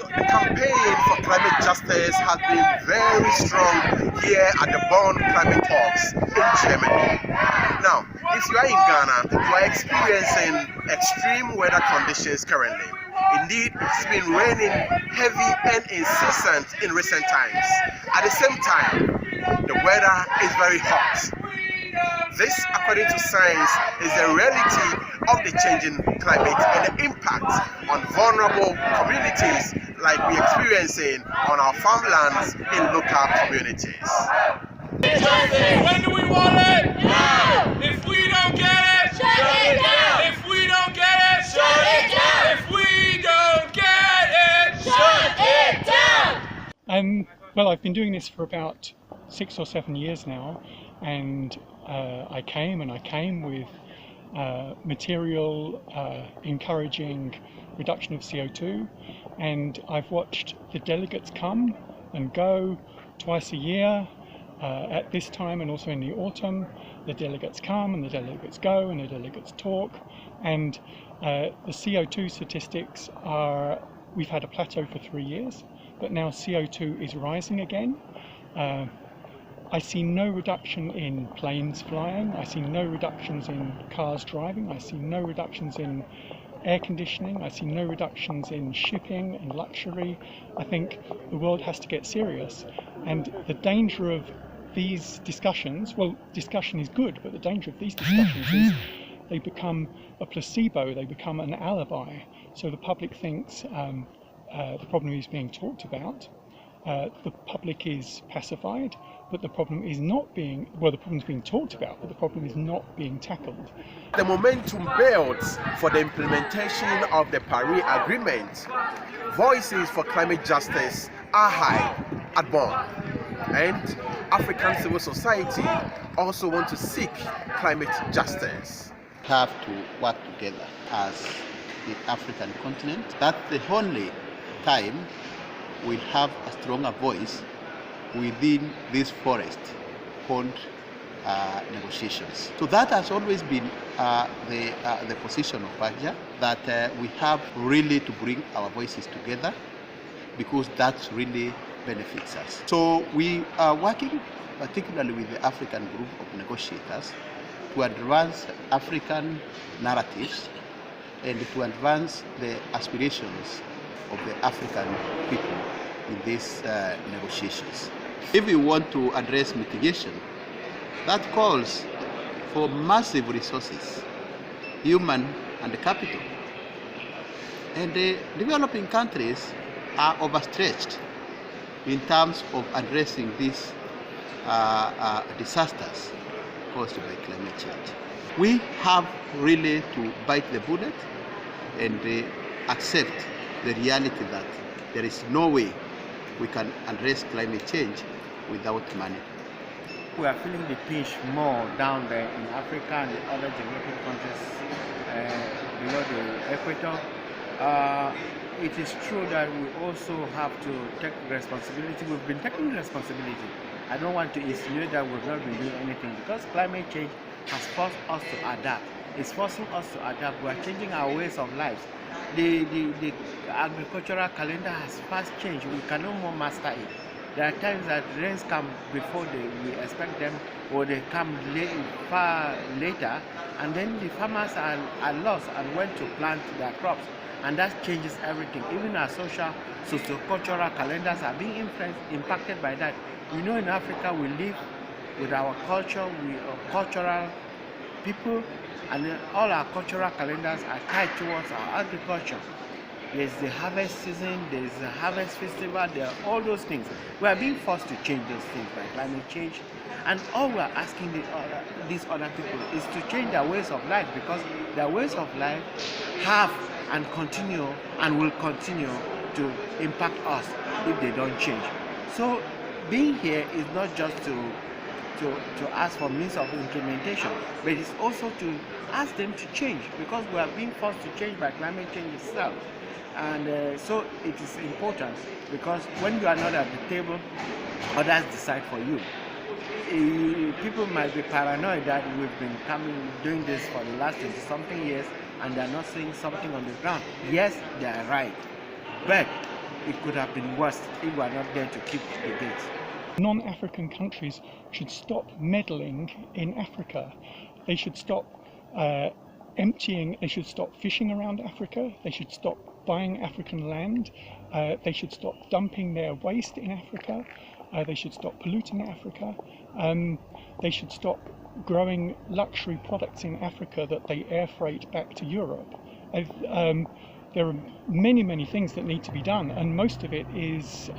So the campaign for climate justice has been very strong here at the Bonn Climate Talks in Germany. Now, if you are in Ghana, you are experiencing extreme weather conditions currently. Indeed, it's been raining heavy and incessant in recent times. At the same time, the weather is very hot. This, according to science, is the reality of the changing climate and the impact on vulnerable communities like we're experiencing on our farmlands in local communities. When do we want it? Now! If we don't get it, shut it down! If we don't get it, shut it down! If we don't get it, shut it down! Well, I've been doing this for about 6 or 7 years now, and I came with material encouraging reduction of CO2, and I've watched the delegates come and go twice a year at this time and also in the autumn. The delegates come and the delegates go and the delegates talk, and the CO2 statistics are, we've had a plateau for 3 years, but now CO2 is rising again. I see no reduction in planes flying, I see no reductions in cars driving, I see no reductions in air conditioning, I see no reductions in shipping and luxury. I think the world has to get serious, and the danger of these discussions, well, discussion is good, but the danger of these discussions is they become a placebo, they become an alibi. So the public thinks the problem is being talked about, the public is pacified, but the problem is not being, well, the problem is being talked about, but the problem is not being tackled. The momentum builds for the implementation of the Paris Agreement. Voices for climate justice are high at Bonn, and African civil society also want to seek climate justice. Have to work together as the African continent. That's the only time we have a stronger voice within this forest called negotiations. So that has always been the position of PAMACC, that we have really to bring our voices together, because that really benefits us. So we are working particularly with the African group of negotiators to advance African narratives and to advance the aspirations of the African people in these negotiations. If we want to address mitigation, that calls for massive resources, human and capital. And the developing countries are overstretched in terms of addressing these disasters caused by climate change. We have really to bite the bullet and accept the reality that there is no way we can address climate change without money. We are feeling the pinch more down there in Africa and other developing countries below the equator. It is true that we also have to take responsibility. We've been taking responsibility. I don't want to insinuate that we've not been doing anything, because climate change has forced us to adapt. It's forcing us to adapt. We are changing our ways of life. The agricultural calendar has fast changed. We cannot more master it. There are times that rains come before we expect them, or they come far later, and then the farmers are lost and went to plant their crops, and that changes everything. Even our socio-cultural calendars are being impacted by that. We know in Africa we live with our culture, we are cultural people, and all our cultural calendars are tied towards our agriculture. There's the harvest season, there's the harvest festival, there are all those things. We are being forced to change those things by climate change. And all we are asking these other people is to change their ways of life, because their ways of life have and continue and will continue to impact us if they don't change. So being here is not just to ask for means of implementation, but it's also to ask them to change, because we are being forced to change by climate change itself. And so it is important, because when you are not at the table, others decide for you. People might be paranoid that we've been doing this for the last 20-something years and they're not seeing something on the ground. Yes, they are right. But it could have been worse if we were not there to keep the gates. Non-African countries should stop meddling in Africa. They should stop they should stop fishing around Africa. They should stop buying African land. They should stop dumping their waste in Africa. They should stop polluting Africa. They should stop growing luxury products in Africa that they air freight back to Europe. There are many things that need to be done, and most of it is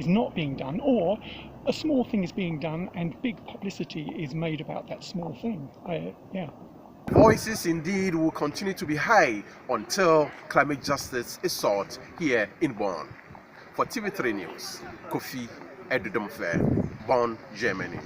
not being done, or a small thing is being done and big publicity is made about that small thing. Voices indeed will continue to be high until climate justice is sought here in Bonn. For TV3 News, Kofi Adu Domfeh, Bonn, Germany.